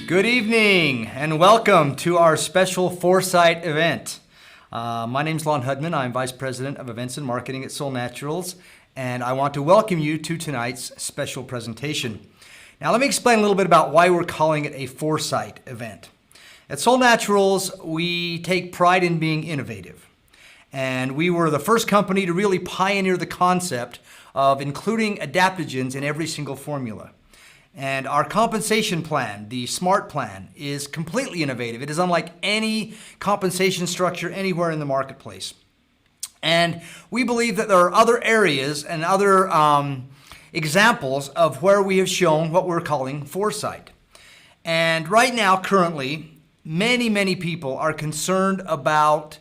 Good evening and welcome to our special 4Sight event. My name is Lon Hudman. I'm Vice President of Events and Marketing at Solle Naturals, and I want to welcome you to tonight's special presentation. Now let me explain a little bit about why we're calling it a 4Sight event. At Solle Naturals, we take pride in being innovative, and we were the first company to really pioneer the concept of including adaptogens in every single formula. And our compensation plan, the SMART plan, is completely innovative. It is unlike any compensation structure anywhere in the marketplace. And we believe that there are other areas and other examples of where we have shown what we're calling 4Sight. And right now, currently, many people are concerned about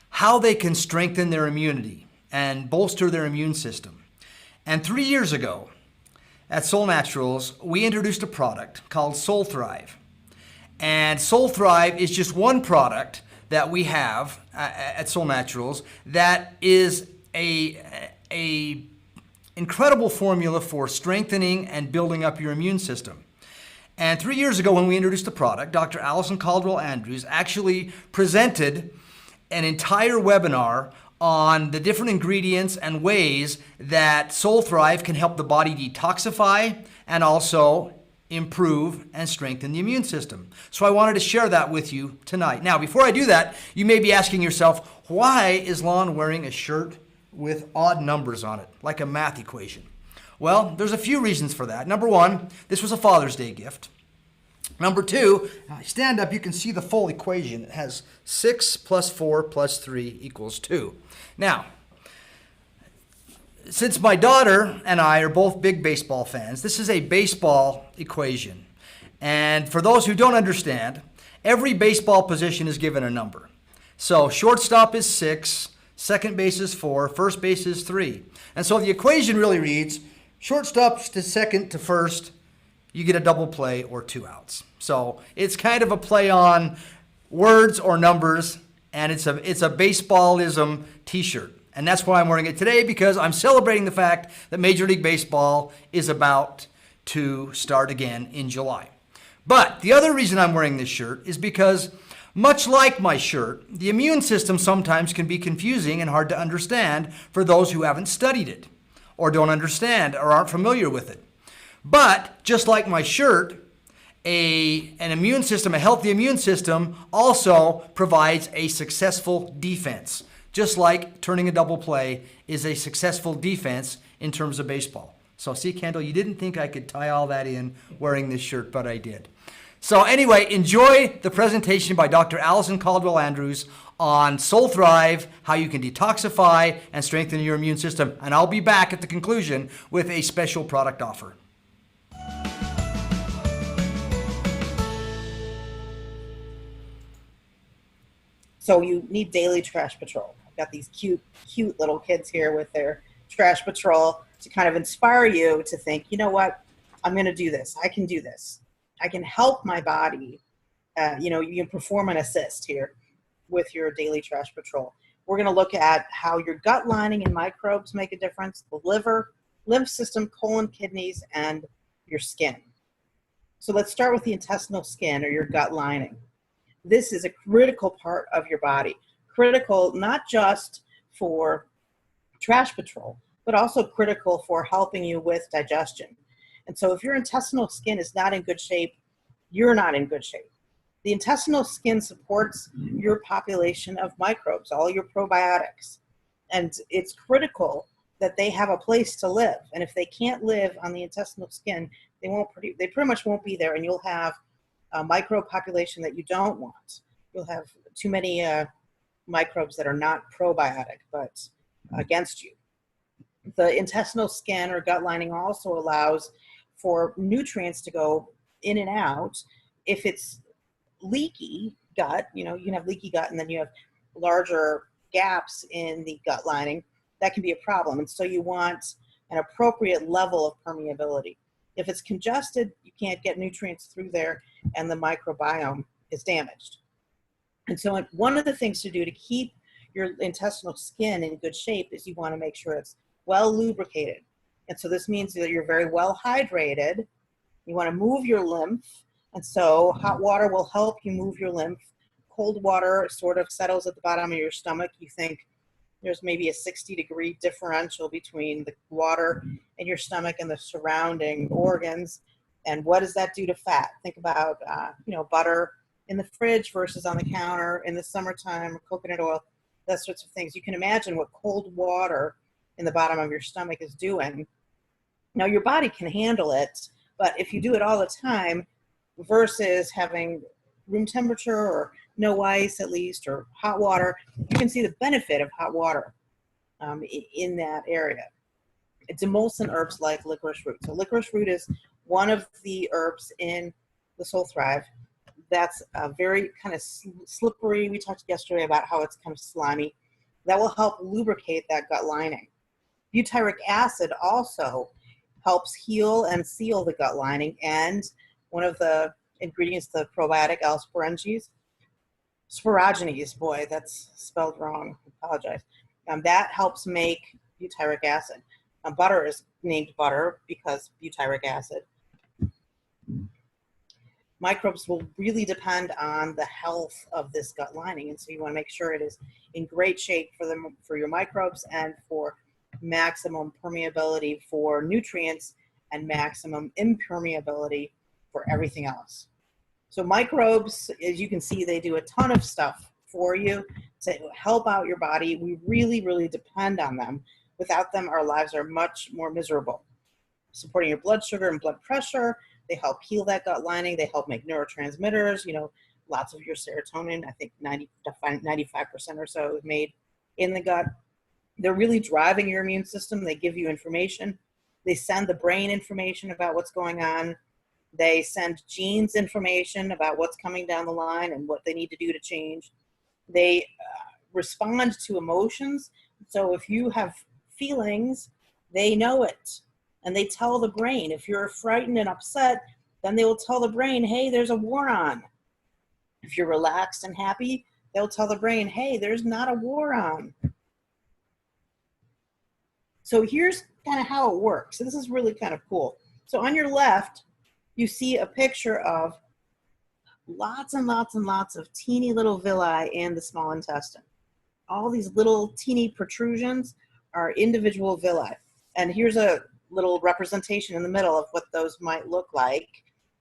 how they can strengthen their immunity and bolster their immune system. And 3 years ago, at Solle Naturals, we introduced a product called SolleThrive. And SolleThrive is just one product that we have at Solle Naturals that is a incredible formula for strengthening and building up your immune system. And 3 years ago when we introduced the product, Dr. Alison Caldwell-Andrews actually presented an entire webinar on the different ingredients and ways that SolleThrive can help the body detoxify and also improve and strengthen the immune system. So I wanted to share that with you tonight. Now, before I do that, you may be asking yourself, why is Lon wearing a shirt with odd numbers on it, like a math equation? Well, there's a few reasons for that. Number one, this was a Father's Day gift. Number two, stand up, you can see the full equation. It has 6 plus 4 plus 3 equals 2. Now, since my daughter and I are both big baseball fans, this is a baseball equation. And for those who don't understand, every baseball position is given a number. So shortstop is 6, second base is 4, first base is 3. And so the equation really reads, shortstop to second to first, you get a double play or 2 outs. So it's kind of a play on words or numbers, and it's a baseballism t-shirt. And that's why I'm wearing it today, because I'm celebrating the fact that Major League Baseball is about to start again in July. But the other reason I'm wearing this shirt is because, much like my shirt, the immune system sometimes can be confusing and hard to understand for those who haven't studied it or don't understand or aren't familiar with it. But just like my shirt, an immune system, a healthy immune system, also provides a successful defense. Just like turning a double play is a successful defense in terms of baseball. So see, Kendall, you didn't think I could tie all that in wearing this shirt, but I did. So anyway, enjoy the presentation by Dr. Alison Caldwell-Andrews on SolleThrive, how you can detoxify and strengthen your immune system. And I'll be back at the conclusion with a special product offer. So you need daily trash patrol. I've got these cute little kids here with their trash patrol to kind of inspire you to think, you know what, I'm going to do this. I can do this. I can help my body. You can perform an assist here with your daily trash patrol. We're going to look at how your gut lining and microbes make a difference, the liver, lymph system, colon, kidneys, and your skin. So let's start with the intestinal skin or your gut lining. This is a critical part of your body, critical not just for trash patrol, but also critical for helping you with digestion. And so if your intestinal skin is not in good shape, you're not in good shape. The intestinal skin supports your population of microbes, all your probiotics. And it's critical that they have a place to live. And if they can't live on the intestinal skin, they pretty much won't be there, and you'll have a microbe population that you don't want. You'll have too many microbes that are not probiotic, but against you. The intestinal skin or gut lining also allows for nutrients to go in and out. If it's leaky gut, you can have leaky gut and then you have larger gaps in the gut lining, that can be a problem. And so you want an appropriate level of permeability. If it's congested, you can't get nutrients through there and the microbiome is damaged. And so one of the things to do to keep your intestinal skin in good shape is you want to make sure it's well lubricated. And so this means that you're very well hydrated. You want to move your lymph And so hot water will help you move your lymph. Cold water sort of settles at the bottom of your stomach. You think there's maybe a 60-degree differential between the water in your stomach and the surrounding organs. And what does that do to fat? Think about, butter in the fridge versus on the counter in the summertime, coconut oil, that sorts of things. You can imagine what cold water in the bottom of your stomach is doing. Now, your body can handle it, but if you do it all the time versus having room temperature or no ice at least, or hot water, you can see the benefit of hot water in that area. It's emulsant herbs like licorice root. So licorice root is one of the herbs in the SolleThrive that's very kind of slippery. We talked yesterday about how it's kind of slimy. That will help lubricate that gut lining. Butyric acid also helps heal and seal the gut lining, and one of the ingredients, the probiotic sporogenes, boy, that's spelled wrong, I apologize. That helps make butyric acid. Butter is named butter because butyric acid. Microbes will really depend on the health of this gut lining, and so you want to make sure it is in great shape for your microbes and for maximum permeability for nutrients and maximum impermeability for everything else. So microbes, as you can see, they do a ton of stuff for you to help out your body. We really, really depend on them. Without them, our lives are much more miserable. Supporting your blood sugar and blood pressure, they help heal that gut lining. They help make neurotransmitters, lots of your serotonin, I think 95% or so is made in the gut. They're really driving your immune system. They give you information. They send the brain information about what's going on. They send genes information about what's coming down the line and what they need to do to change. They respond to emotions. So if you have feelings, they know it. And they tell the brain. If you're frightened and upset, then they will tell the brain, hey, there's a war on. If you're relaxed and happy, they'll tell the brain, hey, there's not a war on. So here's kind of how it works. So this is really kind of cool. So on your left, you see a picture of lots and lots and lots of teeny little villi in the small intestine. All these little teeny protrusions are individual villi. And here's a little representation in the middle of what those might look like.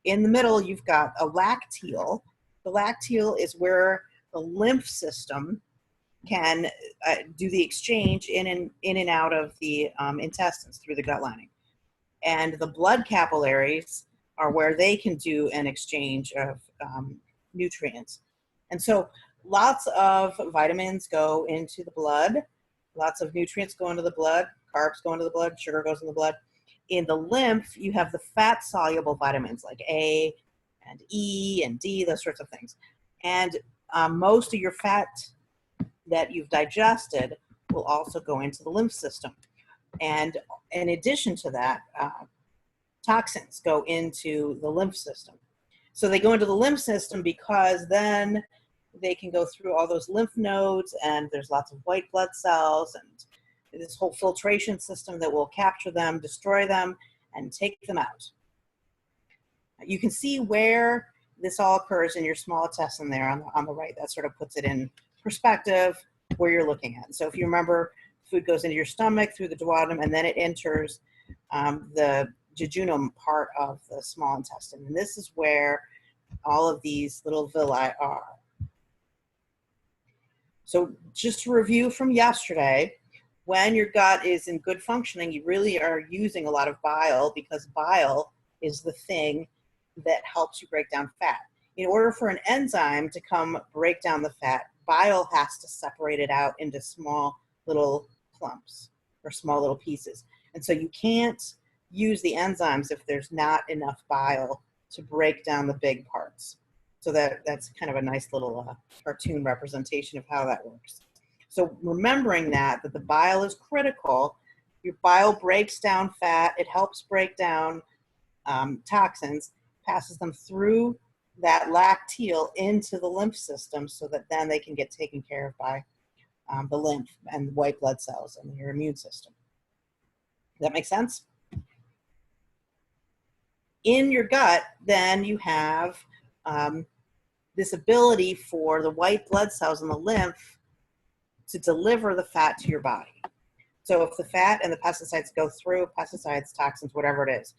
In the middle, you've got a lacteal. The lacteal is where the lymph system can do the exchange in and out of the intestines through the gut lining. And the blood capillaries are where they can do an exchange of nutrients. And so lots of vitamins go into the blood, lots of nutrients go into the blood, carbs go into the blood, sugar goes in the blood. In the lymph, you have the fat-soluble vitamins like A and E and D, those sorts of things. And most of your fat that you've digested will also go into the lymph system. And in addition to that, toxins go into the lymph system. So they go into the lymph system because then they can go through all those lymph nodes, and there's lots of white blood cells and this whole filtration system that will capture them, destroy them, and take them out. You can see where this all occurs in your small intestine there on the right. That sort of puts it in perspective where you're looking at. So if you remember, food goes into your stomach through the duodenum, and then it enters the jejunum part of the small intestine. And this is where all of these little villi are. So just to review from yesterday, when your gut is in good functioning, you really are using a lot of bile, because bile is the thing that helps you break down fat. In order for an enzyme to come break down the fat, bile has to separate it out into small little clumps or small little pieces. And so you can't use the enzymes if there's not enough bile to break down the big parts. So that's kind of a nice little cartoon representation of how that works. So remembering that the bile is critical, your bile breaks down fat, it helps break down toxins, passes them through that lacteal into the lymph system so that then they can get taken care of by the lymph and white blood cells and your immune system. Does that make sense? in your gut, then you have this ability for the white blood cells and the lymph to deliver the fat to your body. So if the fat and the pesticides go through, pesticides, toxins, whatever it is,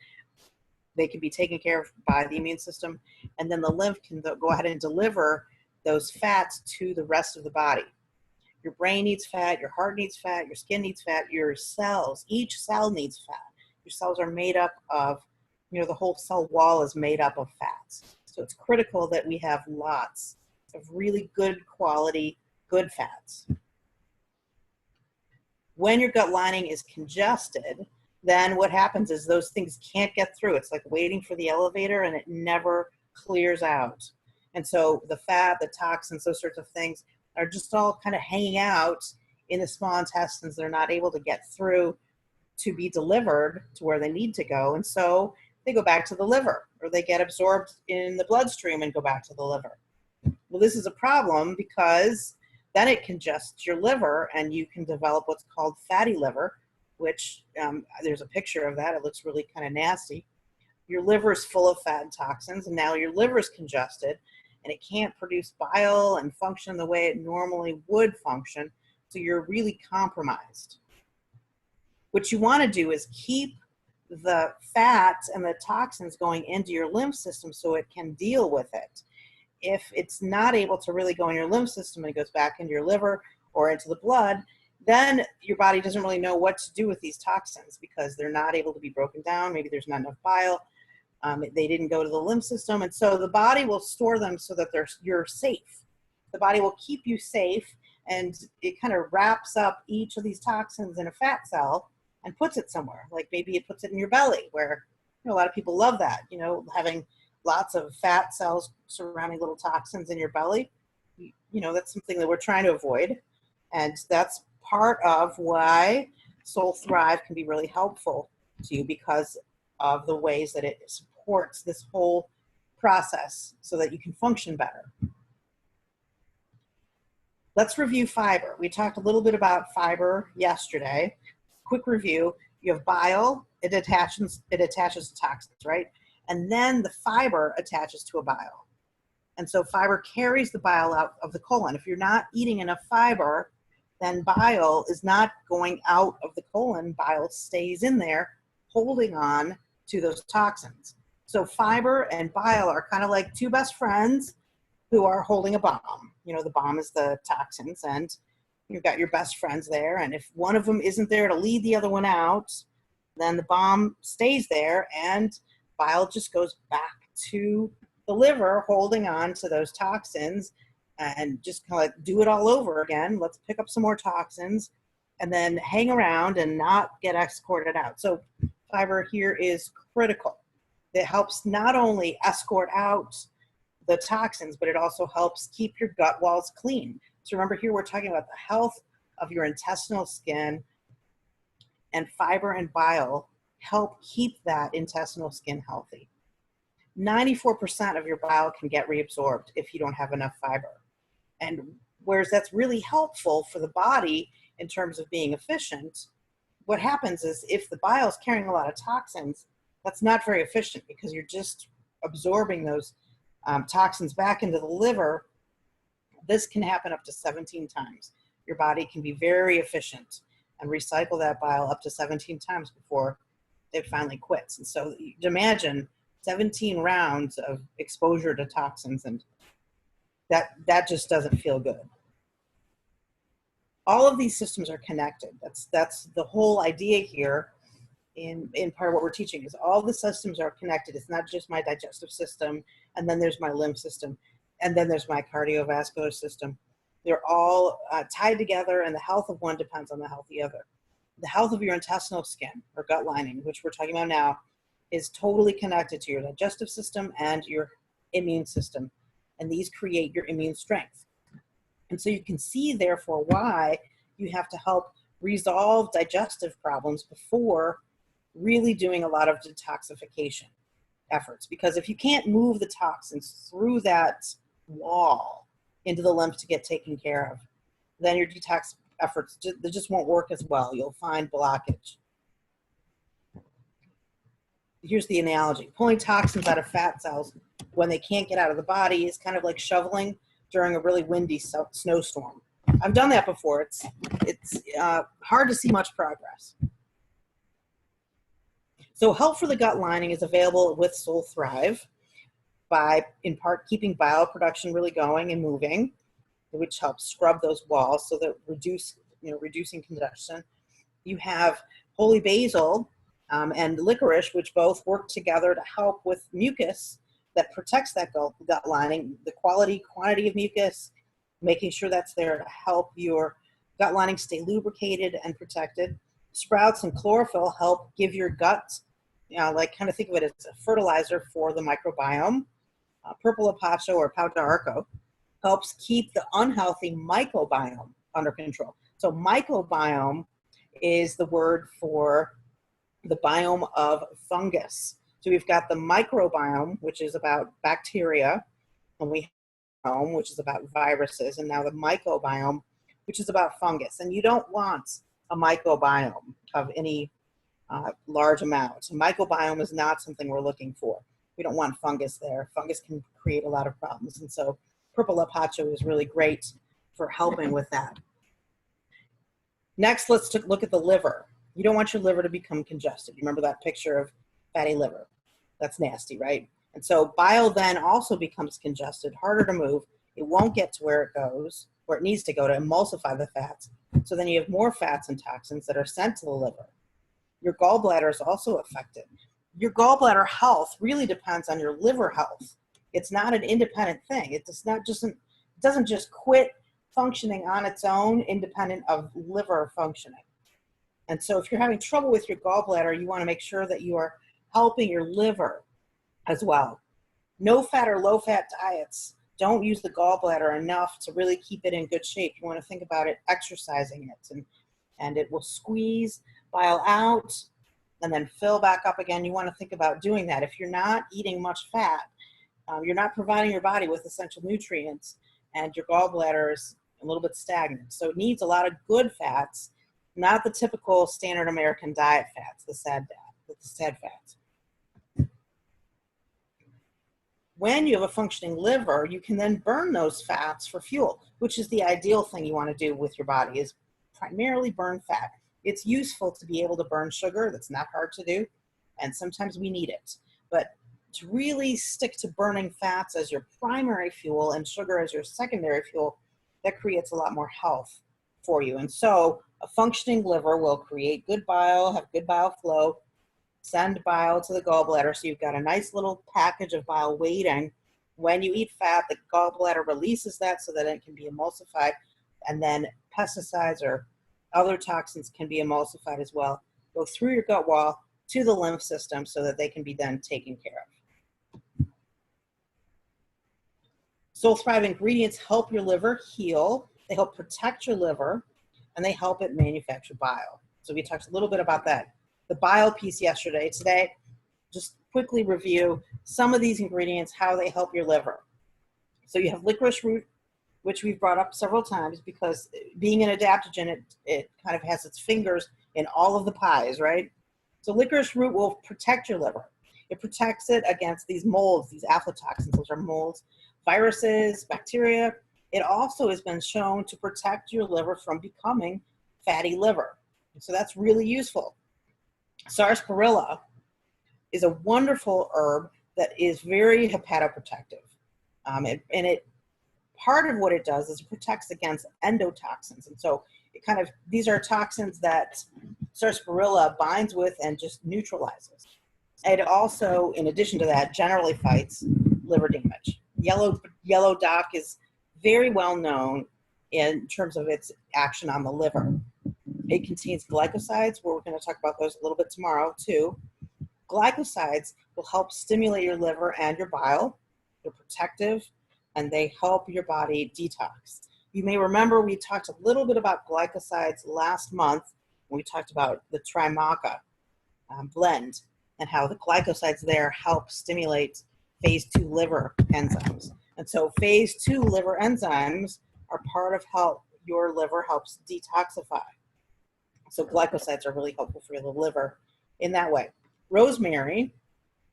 they can be taken care of by the immune system, and then the lymph can go ahead and deliver those fats to the rest of the body. Your brain needs fat, your heart needs fat, your skin needs fat, your cells, each cell needs fat. Your cells are made up of, the whole cell wall is made up of fats. So it's critical that we have lots of really good quality, good fats. When your gut lining is congested, then what happens is those things can't get through. It's like waiting for the elevator and it never clears out. And so the fat, the toxins, those sorts of things are just all kind of hanging out in the small intestines. They're not able to get through to be delivered to where they need to go. And so they go back to the liver, or they get absorbed in the bloodstream and go back to the liver. Well, this is a problem because then it congests your liver and you can develop what's called fatty liver, which there's a picture of that. It looks really kind of nasty. Your liver is full of fat and toxins, and now your liver is congested and it can't produce bile and function the way it normally would function. So you're really compromised. What you want to do is keep the fats and the toxins going into your lymph system so it can deal with it. If it's not able to really go in your lymph system and it goes back into your liver or into the blood, then your body doesn't really know what to do with these toxins because they're not able to be broken down. Maybe there's not enough bile. They didn't go to the lymph system. And so the body will store them so that you're safe. The body will keep you safe, and it kind of wraps up each of these toxins in a fat cell and puts it somewhere. Like maybe it puts it in your belly, where a lot of people love that, having lots of fat cells surrounding little toxins in your belly. That's something that we're trying to avoid. And that's part of why SolleThrive can be really helpful to you, because of the ways that it supports this whole process so that you can function better. Let's review fiber. We talked a little bit about fiber yesterday. Quick review. You have bile, it attaches to toxins, right? And then the fiber attaches to a bile. And so fiber carries the bile out of the colon. If you're not eating enough fiber, then bile is not going out of the colon. Bile stays in there holding on to those toxins. So fiber and bile are kind of like two best friends who are holding a bomb. The bomb is the toxins, and you've got your best friends there. And if one of them isn't there to lead the other one out, then the bomb stays there and bile just goes back to the liver holding on to those toxins and just kind of like do it all over again. Let's pick up some more toxins and then hang around and not get escorted out. So fiber here is critical. It helps not only escort out the toxins, but it also helps keep your gut walls clean. So remember, here we're talking about the health of your intestinal skin, and fiber and bile help keep that intestinal skin healthy. 94% of your bile can get reabsorbed if you don't have enough fiber. And whereas that's really helpful for the body in terms of being efficient, what happens is if the bile is carrying a lot of toxins, that's not very efficient because you're just absorbing those toxins back into the liver. This can happen up to 17 times. Your body can be very efficient and recycle that bile up to 17 times before it finally quits. And so you imagine 17 rounds of exposure to toxins, and that just doesn't feel good. All of these systems are connected. That's the whole idea here in part of what we're teaching, is all the systems are connected. It's not just my digestive system, and then there's my lymph system, and then there's my cardiovascular system. They're all tied together, and the health of one depends on the health of the other. The health of your intestinal skin or gut lining, which we're talking about now, is totally connected to your digestive system and your immune system. And these create your immune strength. And so you can see, therefore, why you have to help resolve digestive problems before really doing a lot of detoxification efforts. Because if you can't move the toxins through that wall into the lymph to get taken care of, then your detox efforts, they just won't work as well. You'll find blockage. here's the analogy. Pulling toxins out of fat cells when they can't get out of the body is kind of like shoveling during a really windy snowstorm. I've done that before. It's hard to see much progress. So help for the gut lining is available with SolleThrive by, in part, keeping bile production really going and moving, which helps scrub those walls so that reducing congestion. You have holy basil and licorice, which both work together to help with mucus that protects that gut lining, the quantity of mucus, making sure that's there to help your gut lining stay lubricated and protected. Sprouts and chlorophyll help give your gut, kind of think of it as a fertilizer for the microbiome. Purple apacho or pau d'arco helps keep the unhealthy microbiome under control. So microbiome is the word for the biome of fungus. So we've got the microbiome, which is about bacteria, and we have biome, which is about viruses, and now the microbiome, which is about fungus. And you don't want a microbiome of any large amount. A microbiome is not something we're looking for. We don't want fungus there. Fungus can create a lot of problems. And so purple apacho is really great for helping with that. Next, let's look at the liver. You don't want your liver to become congested. You remember that picture of fatty liver? That's nasty, right? And so bile then also becomes congested, harder to move. It won't get to where it goes, where it needs to go to emulsify the fats. So then you have more fats and toxins that are sent to the liver. Your gallbladder is also affected. Your gallbladder health really depends on your liver health. It's not an independent thing. It doesn't just quit functioning on its own independent of liver functioning. And so if you're having trouble with your gallbladder, you want to make sure that you are helping your liver as well. No fat or low fat diets don't use the gallbladder enough to really keep it in good shape. You want to think about it exercising it, and it will squeeze bile out and then fill back up again. You want to think about doing that. If you're not eating much fat, you're not providing your body with essential nutrients, and your gallbladder is a little bit stagnant. So it needs a lot of good fats, not the typical standard American diet fats, the sad fats. When you have a functioning liver, you can then burn those fats for fuel, which is the ideal thing you want to do with your body, is primarily burn fat. It's useful to be able to burn sugar. That's not hard to do, and sometimes we need it. But to really stick to burning fats as your primary fuel and sugar as your secondary fuel, that creates a lot more health for you. And so a functioning liver will create good bile, have good bile flow, send bile to the gallbladder. So you've got a nice little package of bile waiting. When you eat fat, the gallbladder releases that so that it can be emulsified, and then pesticides or other toxins can be emulsified as well, go through your gut wall to the lymph system so that they can be then taken care of. SolleThrive ingredients help your liver heal, they help protect your liver, and they help it manufacture bile. So we talked a little bit about that. The bile piece yesterday. Today, just quickly review some of these ingredients, how they help your liver. So you have licorice root, which we've brought up several times because being an adaptogen, it kind of has its fingers in all of the pies, right? So licorice root will protect your liver. It protects it against these molds, these aflatoxins. Those are molds, viruses, bacteria. It also has been shown to protect your liver from becoming fatty liver. So that's really useful. Sarsaparilla is a wonderful herb that is very hepatoprotective. Part of what it does is it protects against endotoxins. And so these are toxins that sarsaparilla binds with and just neutralizes. It also, in addition to that, generally fights liver damage. Yellow dock is very well known in terms of its action on the liver. It contains glycosides. We're going to talk about those a little bit tomorrow too. Glycosides will help stimulate your liver and your bile. They're protective, and they help your body detox. You may remember we talked a little bit about glycosides last month when we talked about the Trimaca blend and how the glycosides there help stimulate phase 2 liver enzymes. And so phase 2 liver enzymes are part of how your liver helps detoxify. So glycosides are really helpful for the liver in that way. Rosemary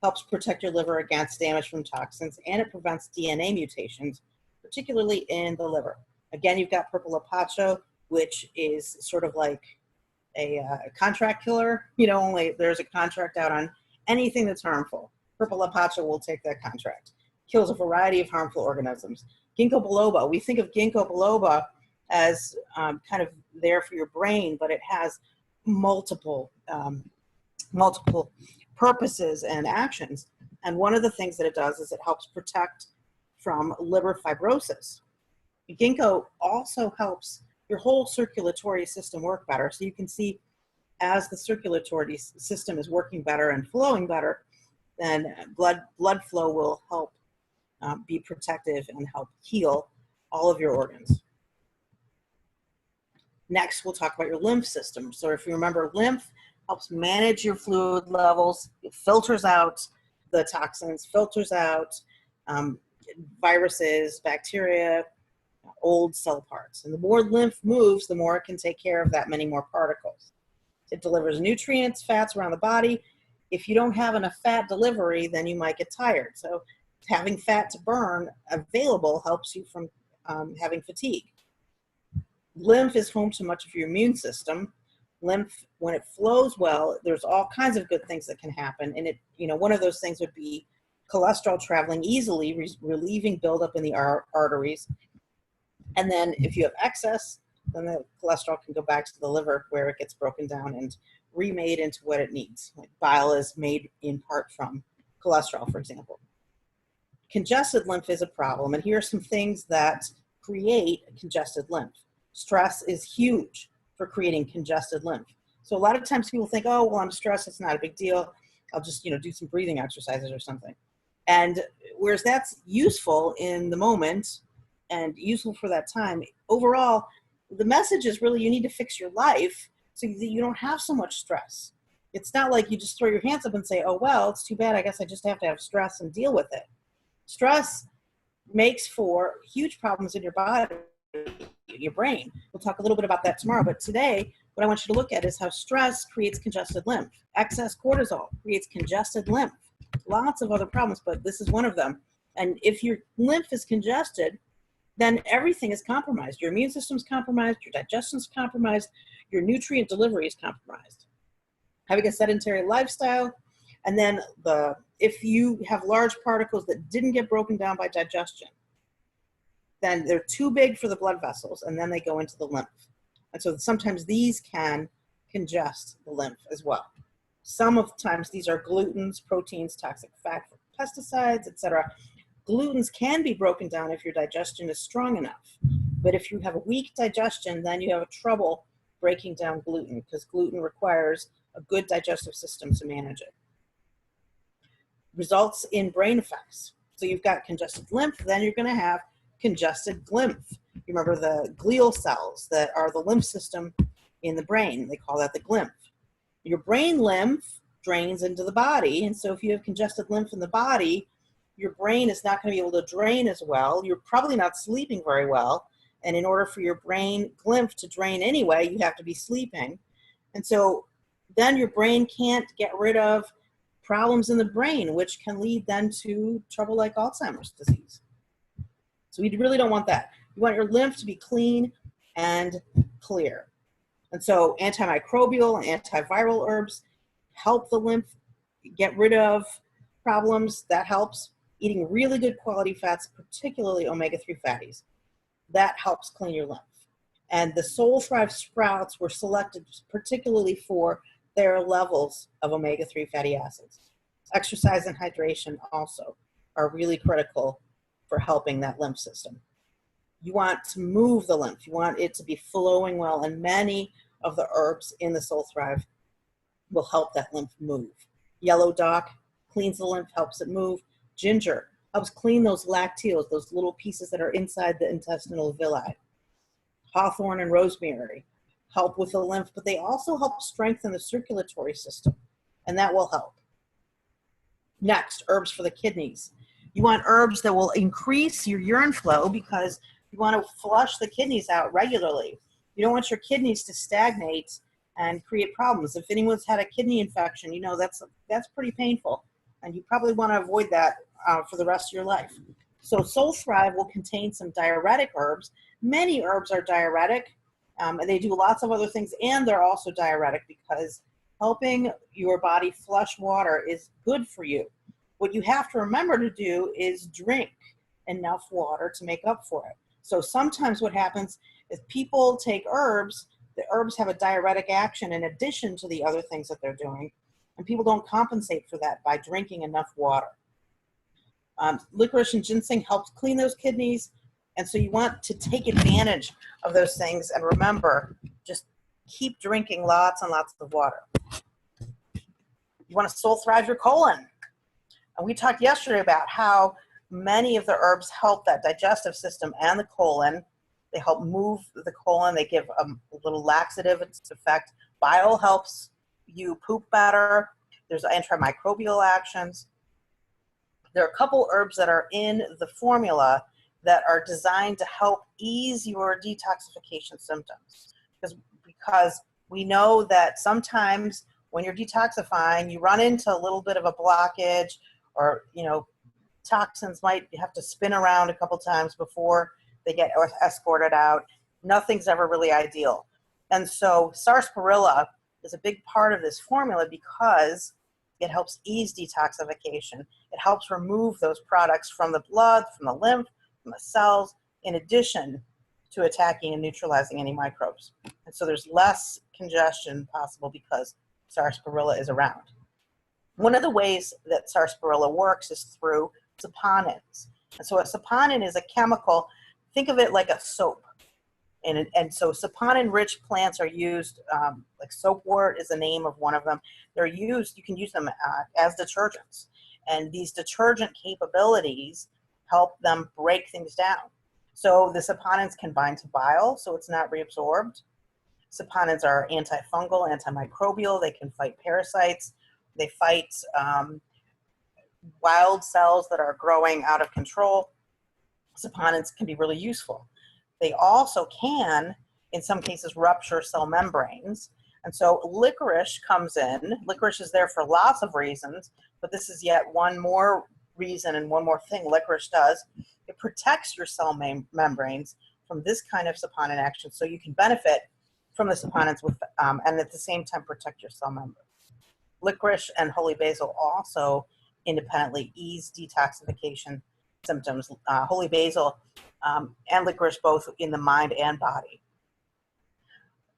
helps protect your liver against damage from toxins, and it prevents DNA mutations, particularly in the liver. Again, you've got purple apacho, which is sort of like a contract killer. Only there's a contract out on anything that's harmful. Purple apacho will take that contract. Kills a variety of harmful organisms. Ginkgo biloba, we think of ginkgo biloba as kind of there for your brain, but it has multiple purposes and actions. And one of the things that it does is it helps protect from liver fibrosis. Ginkgo also helps your whole circulatory system work better. So you can see as the circulatory system is working better and flowing better, then blood flow will help be protective and help heal all of your organs. Next, we'll talk about your lymph system. So if you remember, lymph helps manage your fluid levels. It filters out the toxins, filters out viruses, bacteria, old cell parts. And the more lymph moves, the more it can take care of that many more particles. It delivers nutrients, fats around the body. If you don't have enough fat delivery, then you might get tired. So having fat to burn available helps you from having fatigue. Lymph is home to much of your immune system. Lymph, when it flows well, there's all kinds of good things that can happen. And one of those things would be cholesterol traveling easily, relieving buildup in the arteries. And then if you have excess, then the cholesterol can go back to the liver where it gets broken down and remade into what it needs. Like bile is made in part from cholesterol, for example. Congested lymph is a problem, and here are some things that create congested lymph. Stress is huge for creating congested lymph. So a lot of times people think, oh, well, I'm stressed, it's not a big deal. I'll just, do some breathing exercises or something. And whereas that's useful in the moment and useful for that time, overall, the message is really you need to fix your life so that you don't have so much stress. It's not like you just throw your hands up and say, oh, well, it's too bad. I guess I just have to have stress and deal with it. Stress makes for huge problems in your body, your brain. We'll talk a little bit about that tomorrow. But today, what I want you to look at is how stress creates congested lymph. Excess cortisol creates congested lymph. Lots of other problems, but this is one of them. And if your lymph is congested, then everything is compromised. Your immune system is compromised, your digestion is compromised, your nutrient delivery is compromised. Having a sedentary lifestyle, and then if you have large particles that didn't get broken down by digestion, then they're too big for the blood vessels, and then they go into the lymph. And so sometimes these can congest the lymph as well. Some of the times these are glutens, proteins, toxic fat, pesticides, etc. Glutens can be broken down if your digestion is strong enough. But if you have a weak digestion, then you have trouble breaking down gluten because gluten requires a good digestive system to manage it. Results in brain effects. So you've got congested lymph, then you're going to have congested lymph. You remember the glial cells that are the lymph system in the brain. They call that the glymph. Your brain lymph drains into the body, and so if you have congested lymph in the body, your brain is not going to be able to drain as well. You're probably not sleeping very well, and in order for your brain lymph to drain anyway, you have to be sleeping. And so then your brain can't get rid of problems in the brain, which can lead then to trouble like Alzheimer's disease. So we really don't want that. You want your lymph to be clean and clear. And so antimicrobial and antiviral herbs help the lymph get rid of problems. That helps. Eating really good quality fats, particularly omega-3 fatties, that helps clean your lymph. And the SolleThrive sprouts were selected particularly for their levels of omega-3 fatty acids. Exercise and hydration also are really critical for helping that lymph system. You want to move the lymph. You want it to be flowing well, and many of the herbs in the SolleThrive will help that lymph move. Yellow dock cleans the lymph, helps it move. Ginger helps clean those lacteals, those little pieces that are inside the intestinal villi. Hawthorn and rosemary help with the lymph, but they also help strengthen the circulatory system, and that will help. Next, herbs for the kidneys. You want herbs that will increase your urine flow because you want to flush the kidneys out regularly. You don't want your kidneys to stagnate and create problems. If anyone's had a kidney infection, that's pretty painful. And you probably want to avoid that for the rest of your life. So SolleThrive will contain some diuretic herbs. Many herbs are diuretic, and they do lots of other things, and they're also diuretic because helping your body flush water is good for you. What you have to remember to do is drink enough water to make up for it. So sometimes what happens is people take herbs, the herbs have a diuretic action in addition to the other things that they're doing, and people don't compensate for that by drinking enough water. Licorice and ginseng helps clean those kidneys, and so you want to take advantage of those things, and remember, just keep drinking lots and lots of water. You want to SolleThrive your colon. And we talked yesterday about how many of the herbs help that digestive system and the colon. They help move the colon. They give a little laxative effect. Bile helps you poop better. There's antimicrobial actions. There are a couple herbs that are in the formula that are designed to help ease your detoxification symptoms. Because we know that sometimes when you're detoxifying, you run into a little bit of a blockage, or, toxins might have to spin around a couple times before they get escorted out. Nothing's ever really ideal. And so sarsaparilla is a big part of this formula because it helps ease detoxification. It helps remove those products from the blood, from the lymph, from the cells, in addition to attacking and neutralizing any microbes. And so there's less congestion possible because sarsaparilla is around. One of the ways that sarsaparilla works is through saponins. And so a saponin is a chemical, think of it like a soap. And so saponin-rich plants are used, like soapwort is the name of one of them. They're used, you can use them as detergents. And these detergent capabilities help them break things down. So the saponins can bind to bile, so it's not reabsorbed. Saponins are antifungal, antimicrobial. They can fight parasites. They fight wild cells that are growing out of control. Saponins can be really useful. They also can, in some cases, rupture cell membranes. And so licorice comes in. Licorice is there for lots of reasons, but this is yet one more reason and one more thing licorice does. It protects your cell membranes from this kind of saponin action, so you can benefit from the saponins with, and at the same time protect your cell membranes. Licorice and holy basil also independently ease detoxification symptoms. Holy basil and licorice both in the mind and body.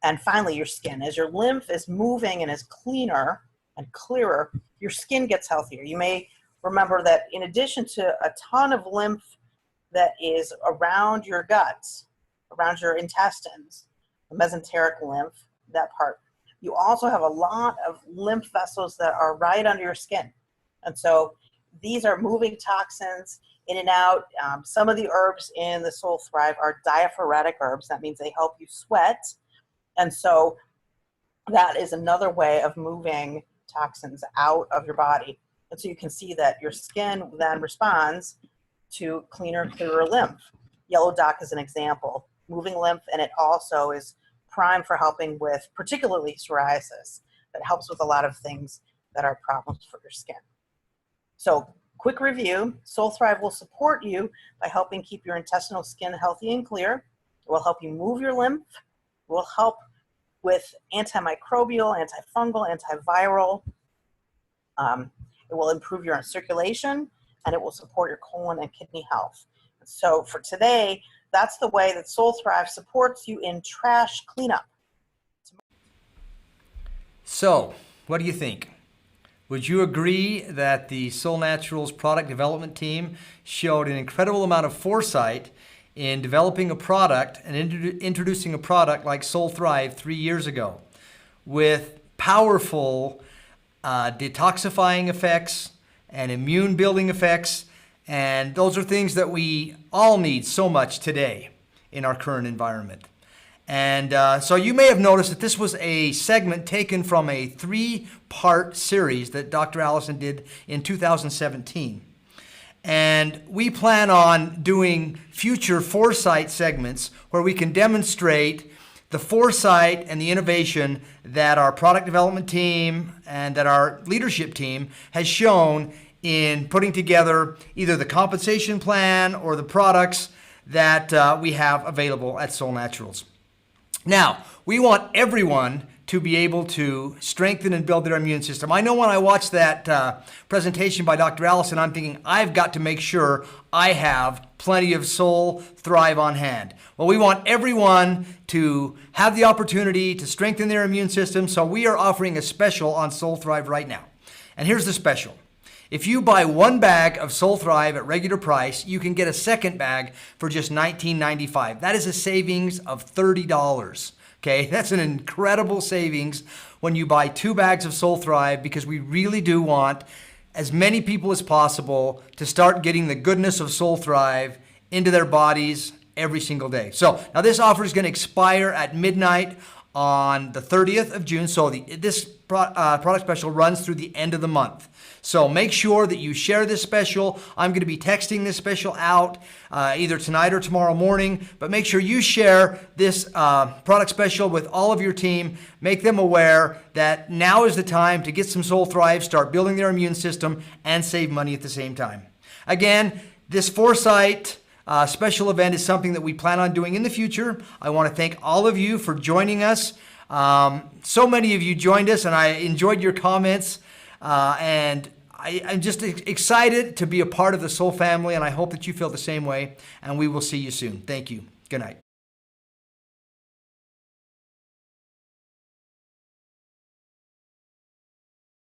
And finally, your skin. As your lymph is moving and is cleaner and clearer, your skin gets healthier. You may remember that in addition to a ton of lymph that is around your guts, around your intestines, the mesenteric lymph, that part, you also have a lot of lymph vessels that are right under your skin. And so these are moving toxins in and out. Some of the herbs in the SolleThrive are diaphoretic herbs. That means they help you sweat. And so that is another way of moving toxins out of your body. And so you can see that your skin then responds to cleaner, clearer lymph. Yellow dock is an example. Moving lymph, and it also is prime for helping with particularly psoriasis. That helps with a lot of things that are problems for your skin. So quick review, SolleThrive will support you by helping keep your intestinal skin healthy and clear. It will help you move your lymph. It will help with antimicrobial, antifungal, antiviral. It will improve your circulation, and it will support your colon and kidney health. So for today, that's the way that SolleThrive supports you in trash cleanup. So, what do you think? Would you agree that the Solle Naturals product development team showed an incredible amount of foresight in developing a product and introducing a product like SolleThrive 3 years ago with powerful detoxifying effects and immune building effects? And those are things that we all need so much today in our current environment. And so you may have noticed that this was a segment taken from a 3-part series that Dr. Alison did in 2017. And we plan on doing future 4Sight segments where we can demonstrate the foresight and the innovation that our product development team and that our leadership team has shown in putting together either the compensation plan or the products that we have available at Solle Naturals. Now, we want everyone to be able to strengthen and build their immune system. I know when I watched that presentation by Dr. Allison, I'm thinking, I've got to make sure I have plenty of SolleThrive on hand. Well, we want everyone to have the opportunity to strengthen their immune system, so we are offering a special on SolleThrive right now. And here's the special. If you buy one bag of SolleThrive at regular price, you can get a second bag for just $19.95. That is a savings of $30. Okay, that's an incredible savings when you buy 2 bags of SolleThrive, because we really do want as many people as possible to start getting the goodness of SolleThrive into their bodies every single day. So now this offer is going to expire at midnight on the 30th of June. So this product special runs through the end of the month. So make sure that you share this special. I'm going to be texting this special out either tonight or tomorrow morning, but make sure you share this product special with all of your team. Make them aware that now is the time to get some SolleThrive, start building their immune system, and save money at the same time. Again, this 4Sight special event is something that we plan on doing in the future. I want to thank all of you for joining us. So many of you joined us, and I enjoyed your comments, and I'm just excited to be a part of the Solle family, and I hope that you feel the same way, and we will see you soon. Thank you. Good night.